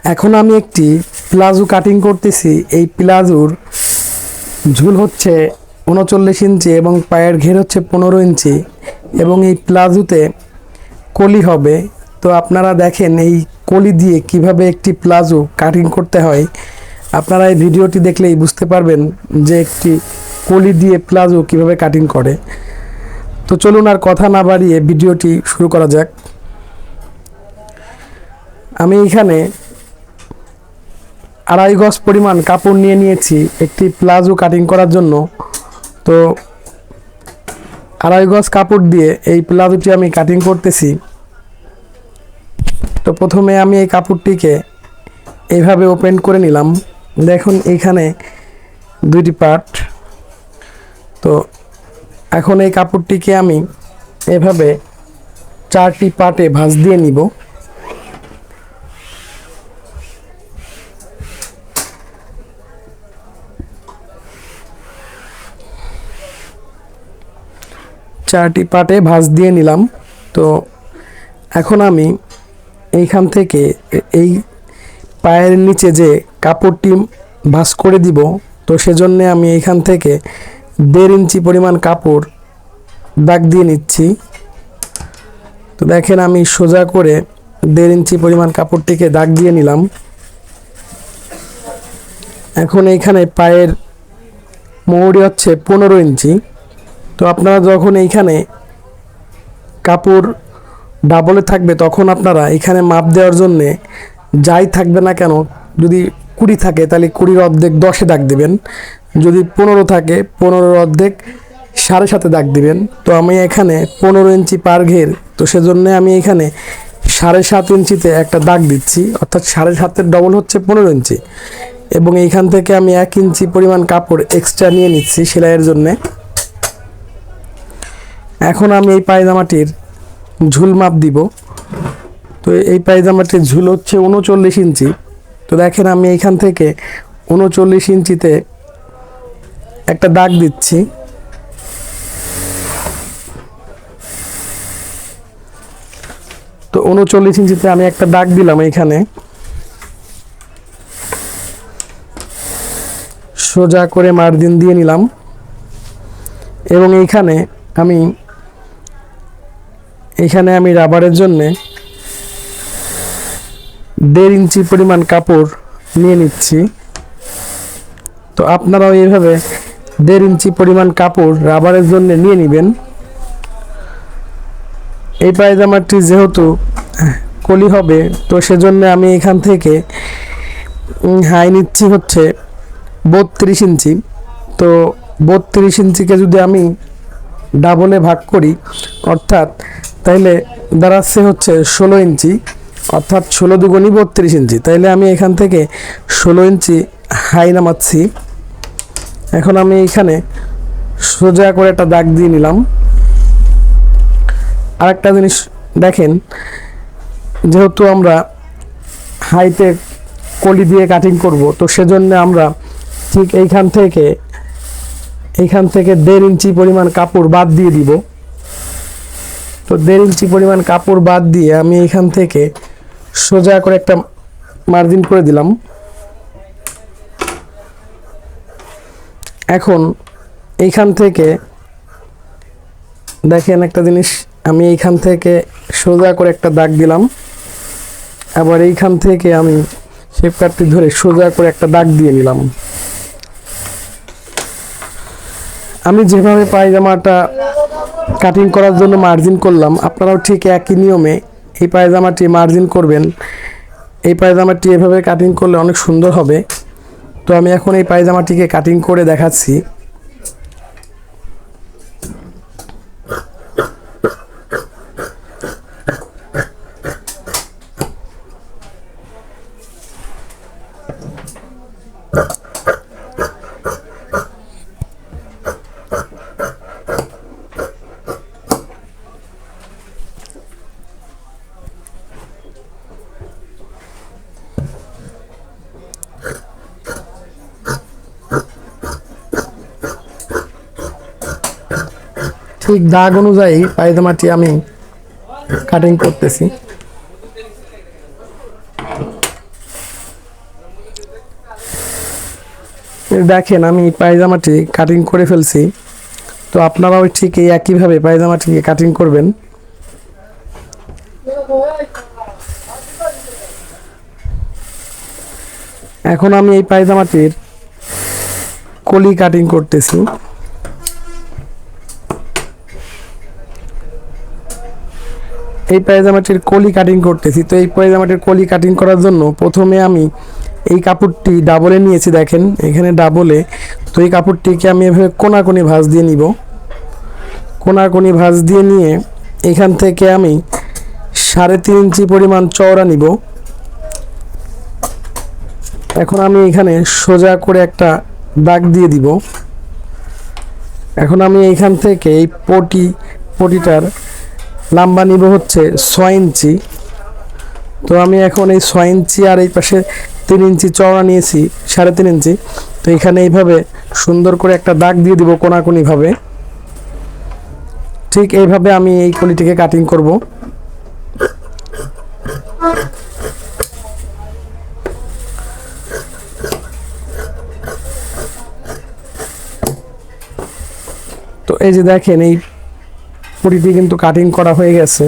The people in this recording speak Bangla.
এখন আমি একটি প্লাজো কাটিং করতেছি। এই প্লাজোর ঝুল হচ্ছে 39 ইঞ্চি এবং পায়ের ঘের হচ্ছে 15 ইঞ্চি এবং এই প্লাজোতে কলি হবে। তো আপনারা দেখেন এই কলি দিয়ে কিভাবে একটি প্লাজো কাটিং করতে হয়। আপনারা এই ভিডিওটি দেখলেই বুঝতে পারবেন যে একটি কলি দিয়ে প্লাজো কিভাবে কাটিং করে। তো চলুন আর কথা না বাড়িয়ে ভিডিওটি শুরু করা যাক। আমি এখানে 2.5 গজ পরিমাণ কাপড় নিয়ে নিয়েছি একটি প্লাজো কাটিং করার জন্য। তো 2.5 গজ কাপড় দিয়ে এই প্লাজোটি আমি কাটিং করতেছি। তো প্রথমে আমি এই কাপড়টিকে এইভাবে ওপেন করে নিলাম। দেখুন এইখানে দুইটি পার্ট। তো এখন এই কাপড়টিকে আমি এভাবে 4টি পার্টে ভাঁজ দিয়ে নিব। চারটি পার্টে ভাঁজ দিয়ে নিলাম। তো এখন আমি এইখান থেকে এই পায়ের নিচে যে কাপড়টি ভাঁজ করে দিব, তো সেজন্য আমি এইখান থেকে 1.5 ইঞ্চি পরিমাণ কাপড় দাগ দিয়ে নিচ্ছি। তো দেখেন আমি সোজা করে 1.5 ইঞ্চি পরিমাণ কাপড়টিকে দাগ দিয়ে নিলাম। এখন এইখানে পায়ের মোহরি হচ্ছে 15 ইঞ্চি। তো আপনারা যখন এইখানে কাপড় ডাবলে থাকবে তখন আপনারা এখানে মাপ দেওয়ার জন্যে যাই থাকবে না কেন, যদি 20 থাকে তাহলে 20-এর অর্ধেক 10-এ দাগ দিবেন, যদি 15 থাকে 15-এর অর্ধেক 7.5-এ দাগ দিবেন। তো আমি এখানে 15 ইঞ্চি পার ঘের, তো সেজন্য আমি এখানে 7.5 ইঞ্চিতে একটা দাগ দিচ্ছি, অর্থাৎ 7.5-এর ডবল হচ্ছে 15 ইঞ্চি। এবং এইখান থেকে আমি 1 ইঞ্চি পরিমাণ কাপড় এক্সট্রা নিয়ে নিচ্ছি সেলাইয়ের জন্যে। এখন আমি এই পায়জামাটির ঝুল মাপ দিব। তো এই পায়জামাটির ঝুল হচ্ছে 39 ইঞ্চি। তো দেখেন আমি এইখান থেকে 39 ইঞ্চিতে একটা দাগ দিচ্ছি। তো 39 ইঞ্চিতে আমি একটা দাগ দিলাম। এইখানে সোজা করে মার্জিন দিয়ে নিলাম এবং এইখানে আমি রাবারের জন্যে 1.5 ইঞ্চি পরিমাণ কাপড় নিয়ে নিচ্ছি। তো আপনারাও এইভাবে 1.5 ইঞ্চি পরিমাণ কাপড় রাবারের জন্য নিয়ে নেবেন। এই পায়জামাটি যেহেতু কলি হবে, তো সেজন্য আমি এখান থেকে হাই নিচ্ছি হচ্ছে 32 ইঞ্চি। তো 32 ইঞ্চিকে যদি আমি ডাবলে ভাগ করি, অর্থাৎ তাইলে দাঁড়াচ্ছে হচ্ছে 16 ইঞ্চি, অর্থাৎ 16 দুগুণী 32 ইঞ্চি। তাইলে আমি এখান থেকে 16 ইঞ্চি হাই নামাচ্ছি। এখন আমি এখানে সোজা করে একটা দাগ দিয়ে নিলাম। আরেকটা জিনিস দেখেন, যেহেতু আমরা হাইতে কলি দিয়ে কাটিং করব, তো সেজন্য আমরা ঠিক এইখান থেকে 1.5 ইঞ্চি পরিমাণ কাপড় বাদ দিয়ে দিব। তো 1.5 ইঞ্চি পরিমাণ কাপড় বাদ দিয়ে আমি এখান থেকে সোজা করে একটা মার্জিন করে দিলাম। এখন এইখান থেকে দেখেন একটা জিনিস, আমি এইখান থেকে সোজা করে একটা দাগ দিলাম, আবার এইখান থেকে আমি শেপ কাটটি ধরে সোজা করে একটা দাগ দিয়ে নিলাম। আমি যেভাবে পায়জামাটা কাটিং করার জন্য মার্জিন করলাম, আপনারাও ঠিক একই নিয়মে এই পায়জামাটি মার্জিন করবেন। এই পায়জামাটি এভাবে কাটিং করলে অনেক সুন্দর হবে। তো আমি এখন এই পায়জামাটিকে কাটিং করে দেখাচ্ছি। ঠিক দাগ অনুযায়ী পায়জামাটি আমি কাটিং করতেছি। দেখেন আমি পায়জামাটি কাটিং করে ফেলছি। তো আপনারাও ঠিক এই একইভাবে পায়জামাটিকে কাটিং করবেন। এখন আমি এই পায়জামাটির কলি কাটিং করতেছি। এই পায়জামাটির কলি কাটিং করতেছি। তো এই পায়জামাটির কলি কাটিং করার জন্য প্রথমে আমি এই কাপড়টি ডাবলে নিয়েছি, দেখেন এখানে ডাবলে। তো এই কাপড়টিকে আমি এভাবে কোনাকুনি ভাঁজ দিয়ে নিব। কোনাকুনি ভাঁজ দিয়ে নিয়ে এখান থেকে আমি 3.5 ইঞ্চি পরিমাণ চওড়া নিব। এখন আমি এখানে সোজা করে একটা দাগ দিয়ে দিব। এখন আমি এইখান থেকে এই পটিটার লম্বা নিব হচ্ছে 6 ইঞ্চি। তো আমি এখন এই 6 ইঞ্চি আর এই পাশে 3 ইঞ্চি চওড়া নিয়েছি, 3.5 ইঞ্চি। তো এখানে এইভাবে সুন্দর করে একটা দাগ দিয়ে দিব কোনাকুনি ভাবে। ঠিক এইভাবে আমি এই কলিটিকে কাটিং করব। তো এই যে দেখেন এই পটিটি কিন্তু কাটিং করা হয়ে গেছে।